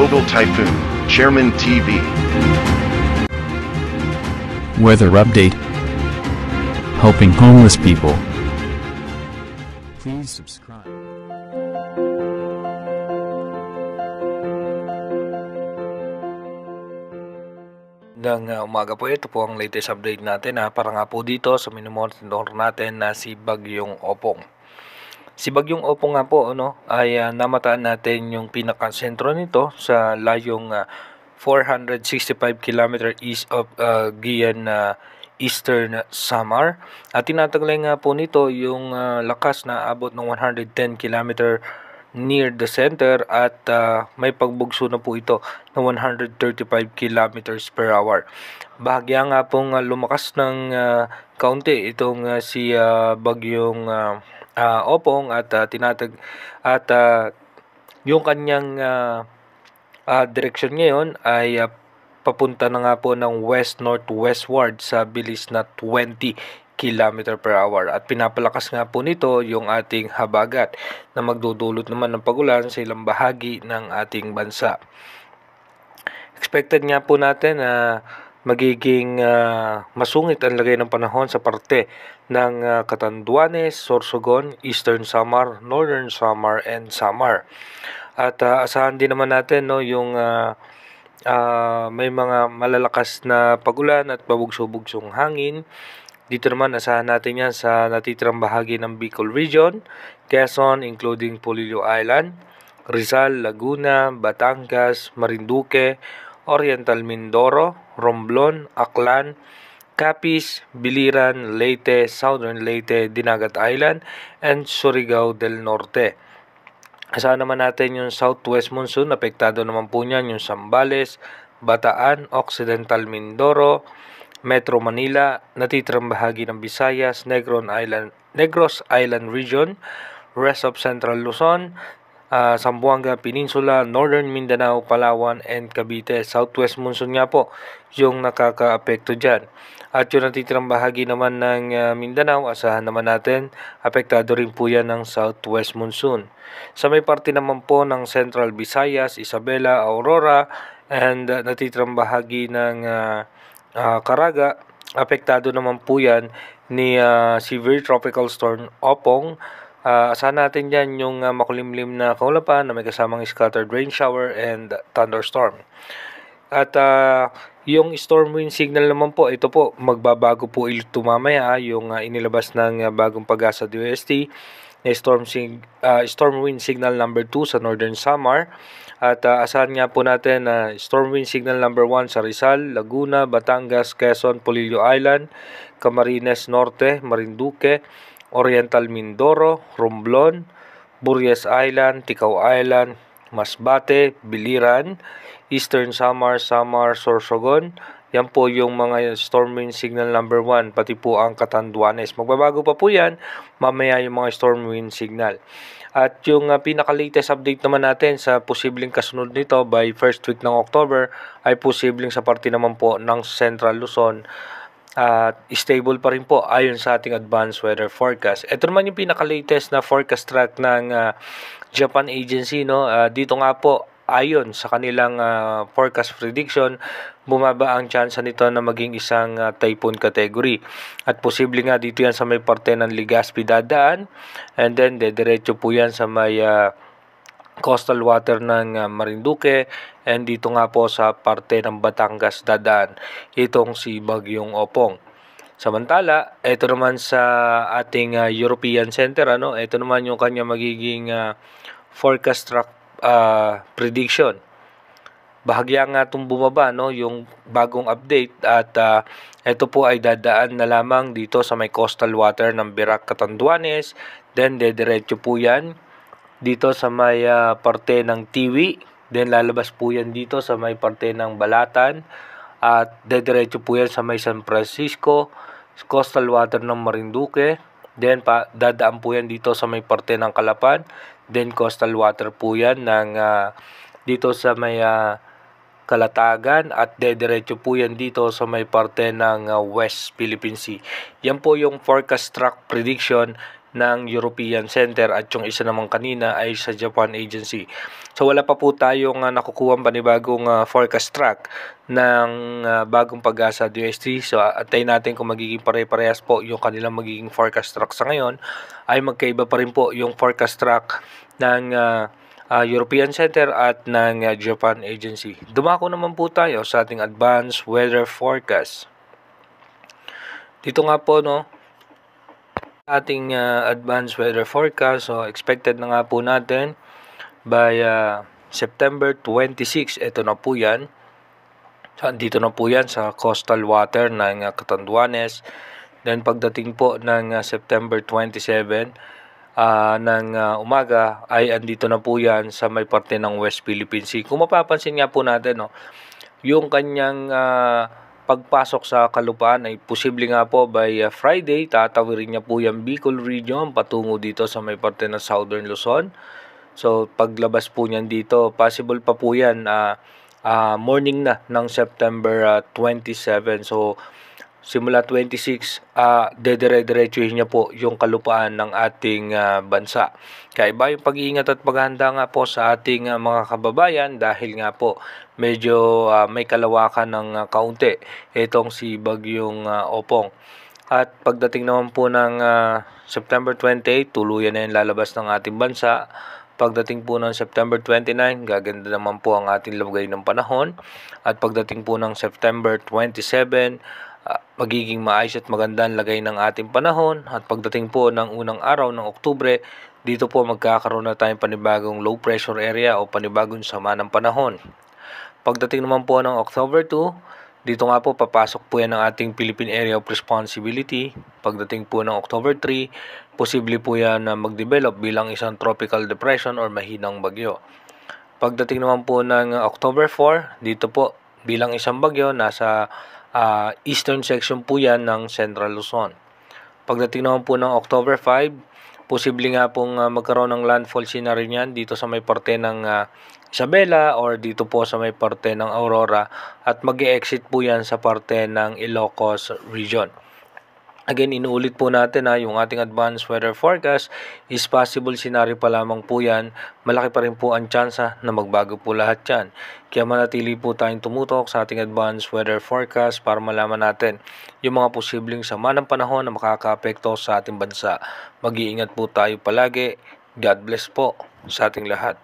Global Typhoon, Chairman TV. Weather update. Helping homeless people. Please subscribe. Umaga po, ito po ang latest update natin para nga po dito sa minumonitor natin na si Bagyong Opong. Si Bagyong Opong nga po ay namataan natin yung pinakasentro nito sa layong 465 km east of Guian, Eastern Samar. At tinataglay nga po nito yung lakas na abot ng 110 km near the center at may pagbugso na po ito ng 135 km per hour. Bahagya nga pong lumakas ng kaunti itong si Bagyong Opong at yung kanyang direksyon ngayon ay papunta na nga po ng west-northwestward sa bilis na 20 km per hour at pinapalakas nga po nito yung ating habagat na magdudulot naman ng pagulan sa ilang bahagi ng ating bansa. Expected nga po natin na magiging masungit ang lagay ng panahon sa parte ng Catanduanes, Sorsogon, Eastern Samar, Northern Samar, and Samar. At asahan din naman natin yung may mga malalakas na pagulan at pabugso-bugsong hangin. Dito naman asahan natin yan sa natitirang bahagi ng Bicol Region, Quezon including Polillo Island, Rizal, Laguna, Batangas, Marinduque, Oriental Mindoro, Romblon, Aklan, Capiz, Biliran, Leyte, Southern Leyte, Dinagat Island, and Surigao del Norte. Asahan naman natin yung southwest monsoon, apektado naman po niyan yung Zambales, Bataan, Occidental Mindoro, Metro Manila, natitirang bahagi ng Visayas, Negros Island Region, rest of Central Luzon, Zamboanga Peninsula, Northern Mindanao, Palawan, and Cavite. Southwest monsoon nga po yung nakaka-apekto dyan. At yung natitirang bahagi naman ng Mindanao, asahan naman natin, apektado rin po yan ng southwest monsoon. Sa may parte naman po ng Central Visayas, Isabela, Aurora, and natitirang bahagi ng Caraga, apektado naman po yan ni severe tropical storm Opong. Asahan natin dyan yung makulimlim na kaulapan na may kasamang scattered rain shower and thunderstorm. At yung storm wind signal naman po, ito po magbabago po ito mamaya, yung inilabas ng bagong Pag-asa DOST na storm wind signal number 2 sa Northern Samar. At asahan nga po natin na storm wind signal number 1 sa Rizal, Laguna, Batangas, Quezon, Polillo Island, Camarines Norte, Marinduque, Oriental Mindoro, Romblon, Burias Island, Ticao Island, Masbate, Biliran, Eastern Samar, Sorsogon. Yan po yung mga storm wind signal number 1, pati po ang Catanduanes. Magbabago pa po yan mamaya yung mga storm wind signal. At yung pinaka-latest update naman natin sa posibleng kasunod nito by first week ng October ay posibleng sa parte naman po ng Central Luzon. Stable pa rin po ayon sa ating advanced weather forecast. Ito naman yung pinaka-latest na forecast track ng Japan Agency. Dito nga po, ayon sa kanilang forecast prediction, bumaba ang tsansa nito na maging isang typhoon category. At posible nga dito yan sa may parte ng Legazpi dadaan, and then dediretso po yan sa may coastal water ng Marinduque, and dito nga po sa parte ng Batangas dadaan itong si Bagyong Opong. Samantala, ito naman sa ating European Center, ito naman yung kanya magiging forecast track prediction. Bahagya nga itong bumaba yung bagong update, at ito po ay dadaan na lamang dito sa may coastal water ng Birac, Catanduanes, then dediretso po yan dito sa may parte ng Tiwi, then lalabas po yan dito sa may parte ng Balatan, at dediretso po yan sa may San Francisco, coastal water ng Marinduque, then dadaan po yan dito sa may parte ng Calapan, then coastal water po yan ng dito sa may Kalatagan, at dediretso po yan dito sa may parte ng West Philippine Sea. Yan po yung forecast track prediction ng European Center at yung isa naman kanina ay sa Japan Agency. So wala pa po tayong nakukuha panibagong forecast track ng bagong Pag-asa DOST. So antayin natin kung magiging pare-parehas po yung kanilang magiging forecast track sa ngayon, ay magkaiba pa rin po yung forecast track ng European Center at ng Japan Agency. Dumako naman po tayo sa ating advanced weather forecast. Dito nga po ating advanced weather forecast. So expected na nga po natin by September 26. Ito na po yan. So dito na po yan sa coastal water ng Catanduanes. Then pagdating po ng September 27 ng umaga ay andito na po yan sa may parte ng West Philippine Sea. Kung mapapansin nga po natin, yung kanyang pagpasok sa kalupaan ay posible nga po by Friday, tatawirin niya po yung Bicol region patungo dito sa may parte ng Southern Luzon. So paglabas po niyan dito, possible pa po yan morning na ng September 27. So simula 26, dedire-diretsuhin niya po yung kalupaan ng ating bansa. Kaya iba yung pag-iingat at paghahanda nga po sa ating mga kababayan dahil nga po medyo may kalawakan ng kaunti itong si Bagyong Opong. At pagdating naman po ng September 28, tuluyan na yung lalabas ng ating bansa. Pagdating po ng September 29, gaganda naman po ang ating lagay ng panahon. At pagdating po ng September 27, magiging maayos at magandang lagay ng ating panahon. At pagdating po ng unang araw ng Oktubre, dito po magkakaroon na tayong panibagong low pressure area o panibagong sama ng panahon. Pagdating naman po ng October 2, dito nga po papasok po yan ng ating Philippine Area of Responsibility. Pagdating po ng October 3, posible po yan na mag-develop bilang isang tropical depression or mahinang bagyo. Pagdating naman po ng October 4, dito po bilang isang bagyo, nasa eastern section po yan ng Central Luzon. Pagdating naman po ng October 5, posible nga pong magkaroon ng landfall scenario niyan dito sa may parte ng Isabela or dito po sa may parte ng Aurora at mag-e-exit po yan sa parte ng Ilocos region. Again, inuulit po natin yung ating advanced weather forecast is possible scenario pa lamang po yan. Malaki pa rin po ang tsansa na magbago po lahat yan. Kaya manatili po tayong tumutok sa ating advanced weather forecast para malaman natin yung mga posibleng sama ng panahon na makakaapekto sa ating bansa. Mag-iingat po tayo palagi. God bless po sa ating lahat.